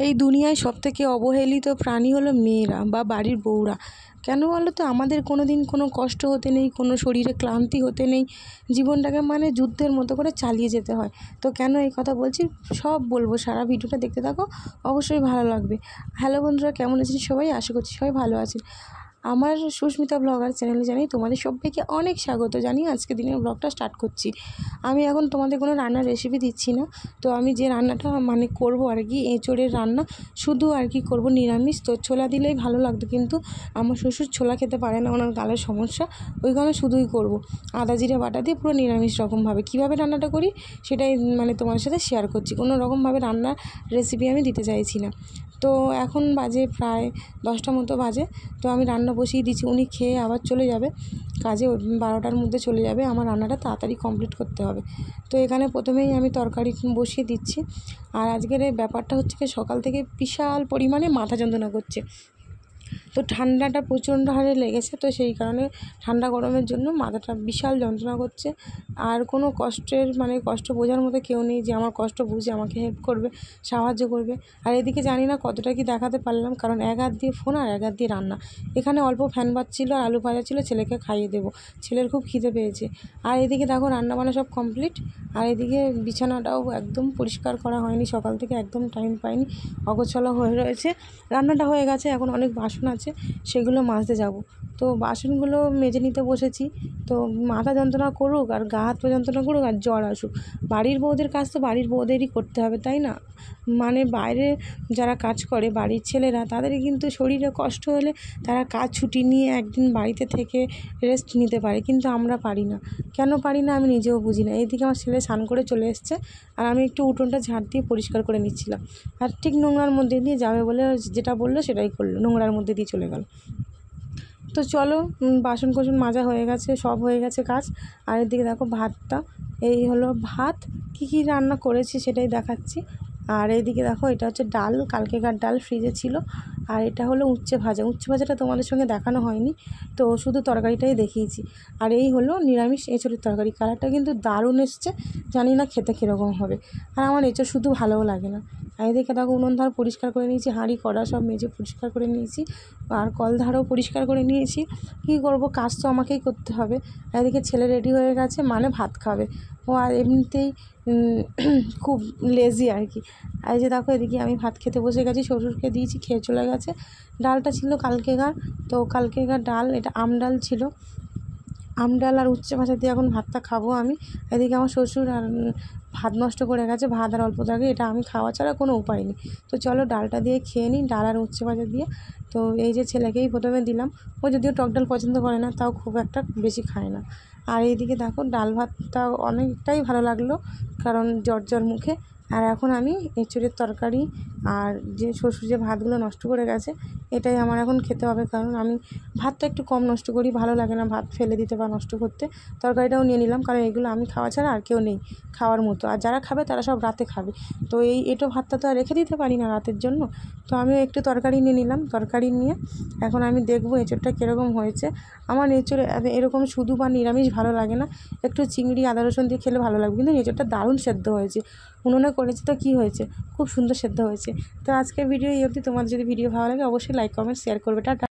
এই দুনিয়ায় সবথেকে অবহেলিত প্রাণী হলো মেয়েরা বা বাড়ির বউরা। কেন বলো তো? আমাদের কোনো দিন কোনো কষ্ট হতে নেই, কোনো শরীরে ক্লান্তি হতে নেই, জীবনটাকে মানে যুদ্ধের মতো করে চালিয়ে যেতে হয়। তো কেন এই কথা বলছি সব বলবো, সারা ভিডিওটা দেখতে থাকো, অবশ্যই ভালো লাগবে। হ্যালো বন্ধুরা, কেমন আছেন সবাই? আশা করছি সবাই ভালো আছেন। আমার সুস্মিতা ব্লগার চ্যানেলে জানাই তোমাদের সবাইকে অনেক স্বাগত জানিয়ে আজকে দিনের ব্লগটা স্টার্ট করছি। আমি এখন তোমাদের কোনো রান্নার রেসিপি দিচ্ছি না। তো আমি যে রান্নাটা করবো আর কি, এঁচোড়ের রান্না, শুধু আর কি করবো নিরামিষ। তো ছোলা দিলেই ভালো লাগতো, কিন্তু আমার শ্বশুর ছোলা খেতে পারে না, ওনার গালের সমস্যা, ওই কারণে শুধুই করবো আদা জিরে বাটা দিয়ে পুরো নিরামিষ রকমভাবে। কীভাবে রান্নাটা করি সেটাই তোমাদের সাথে শেয়ার করছি, কোনো রকমভাবে রান্নার রেসিপি আমি দিতে চাইছি না। তো এখন বাজে প্রায় 10টা মতো বাজে। তো আমি রান্না বসিয়ে দিচ্ছি, উনি খেয়ে আবার চলে যাবে কাজে, 12টার মধ্যে চলে যাবে। আমার রান্নাটা তাড়াতাড়ি কমপ্লিট করতে হবে। তো এখানে প্রথমেই আমি তরকারি বসিয়ে দিচ্ছি। আর আজকের এই ব্যাপারটা হচ্ছে কি, সকাল থেকে বিশাল পরিমাণে মাথা যন্ত্রণা করছে। তো ঠান্ডাটা প্রচণ্ড হারে লেগেছে, তো সেই কারণে ঠান্ডা গরমের জন্য মাথাটা বিশাল যন্ত্রণা করছে। আর কোনো কষ্ট বোঝার মতো কেউ নেই যে আমার কষ্ট বুঝে আমাকে হেল্প করবে, সাহায্য করবে। আর এদিকে জানি না কতটা কি দেখাতে পারলাম, কারণ এক হাত দিয়ে ফোন আর এক হাত দিয়ে রান্না। এখানে অল্প ফ্যান বাজছিল আর আলু ভাজা ছিল, ছেলেকে খাইয়ে দেবো, ছেলের খুব খিদে পেয়েছে। আর এদিকে দেখো রান্নাবান্না সব কমপ্লিট। আর এদিকে বিছানাটাও একদম পরিষ্কার করা হয়নি, সকাল থেকে একদম টাইম পাইনি, অগোছালো হয়ে রয়েছে। রান্নাটা হয়ে গেছে, এখন অনেক বাসন আছে, সেগুলো মাজতে যাব। তো বাসনগুলো মেজে নিতে বসেছি। তো মাথা যন্ত্রণা করুক আর গা হাত পা যন্ত্রণা করুক আর জ্বর আসুক, বাড়ির বউদের কাজ তো বাড়ির বউদেরই করতে হবে, তাই না? বাইরে যারা কাজ করে বাড়ির ছেলেরা, তাদের কিন্তু শরীরে কষ্ট হলে তারা কাজ ছুটি নিয়ে একদিন বাড়িতে থেকে রেস্ট নিতে পারে, কিন্তু আমরা পারি না। কেন পারি না আমি নিজেও বুঝি না। এইদিকে আমার ছেলে স্নান করে চলে এসছে, আর আমি একটু উঠোনটা ঝাড় দিয়ে পরিষ্কার করে নিচ্ছিলাম। আর ঠিক নোংরার মধ্যে দিয়ে যাবে বলে যেটা বললো সেটাই করলো, নোংরার মধ্যে দিয়ে চলে গেল। তো চলো, বাসন কোসন মাজা হয়ে গেছে, সব হয়ে গেছে কাজ। আর এদিকে দেখো ভাতটা, এই হলো ভাত। কী রান্না করেছি সেটাই দেখাচ্ছি। আর এইদিকে দেখো, এটা হচ্ছে ডাল, কালকেকার ডাল ফ্রিজে ছিল। আর এটা হলো উচ্ছে ভাজাটা তোমাদের সঙ্গে দেখানো হয়নি, তো শুধু তরকারিটাই দেখিয়েছি। আর এই হলো নিরামিষ এঁচোড়ের তরকারি। কালারটা কিন্তু দারুণ এসছে, জানি না খেতে কীরকম হবে। আর আমার এঁচোড় শুধু ভালোও লাগে না। আর এদিকে দেখো উনুন ধার পরিষ্কার করে নিয়েছি, হাঁড়ি কড়া সব মেজে পরিষ্কার করে নিয়েছি। আর কলধারও পরিষ্কার করে নিয়েছি। কী করবো, কাজ তো আমাকেই করতে হবে। আর এদিকে ছেলে রেডি হয়ে গেছে, ভাত খাবে ও। আর এমনিতেই খুব লেজি আর কি। আর এই যে দেখো, এদিকে আমি ভাত খেতে বসে গেছি, শ্বশুরকে দিয়েছি, খেয়ে চলে গেছে। ডালটা ছিল কালকেকার, তো কালকেকার ডাল, এটা আমডাল ছিল। আমডাল আর উচ্ছে ভাজা দিয়ে এখন ভাতটা খাবো আমি। এদিকে আমার শ্বশুর আর ভাত নষ্ট করে গেছে, ভাত আর অল্প থাকে, এটা আমি খাওয়া ছাড়া কোনো উপায় নেই। তো চলো ডালটা দিয়ে খেয়ে নিই, ডাল আর উচ্ছে ভাজা দিয়ে। তো এই যে ছেলেকেই প্রথমে দিলাম, ও যদিও টক ডাল পছন্দ করে না, তাও খুব একটা বেশি খায় না। আর এইদিকে দেখো ডাল ভাতটা অনেকটাই ভালো লাগলো, কারণ জ্বর মুখে। আর এখন আমি এঁচোড়ের তরকারি আর যে শ্বশুর যে ভাতগুলো নষ্ট করে গেছে, এটাই আমার এখন খেতে হবে, কারণ আমি ভাতটা একটু কম নষ্ট করি, ভালো লাগে না ভাত ফেলে দিতে বা নষ্ট করতে। তরকারিটাও নিয়ে নিলাম, কারণ এগুলো আমি খাওয়া ছাড়া আর কেউ নেই খাওয়ার মতো, আর যারা খাবে তারা সব রাতে খাবে। তো এটো ভাতটা তো আর রেখে দিতে পারি না রাতের জন্য। তো আমিও একটু তরকারি নিয়ে নিলাম, তরকারি নিয়ে এখন আমি দেখবো এঁচোড়টা কীরকম হয়েছে। আমার এঁচোড় এরকম শুধু বা নিরামিষ ভালো লাগে না, একটু চিংড়ি আদা রসুন দিয়ে খেলে ভালো লাগবে। কিন্তু এঁচোড়টা দারুণ সেদ্ধ হয়েছে, উনুনে করেছি তো কী হয়েছে, খুব সুন্দর সেদ্ধ হয়েছে। তো আজকের ভিডিও এই অবধি। তোমাদের যদি ভিডিও ভালো লাগে অবশ্যই লাইক কমেন্ট শেয়ার করবে। টাটা।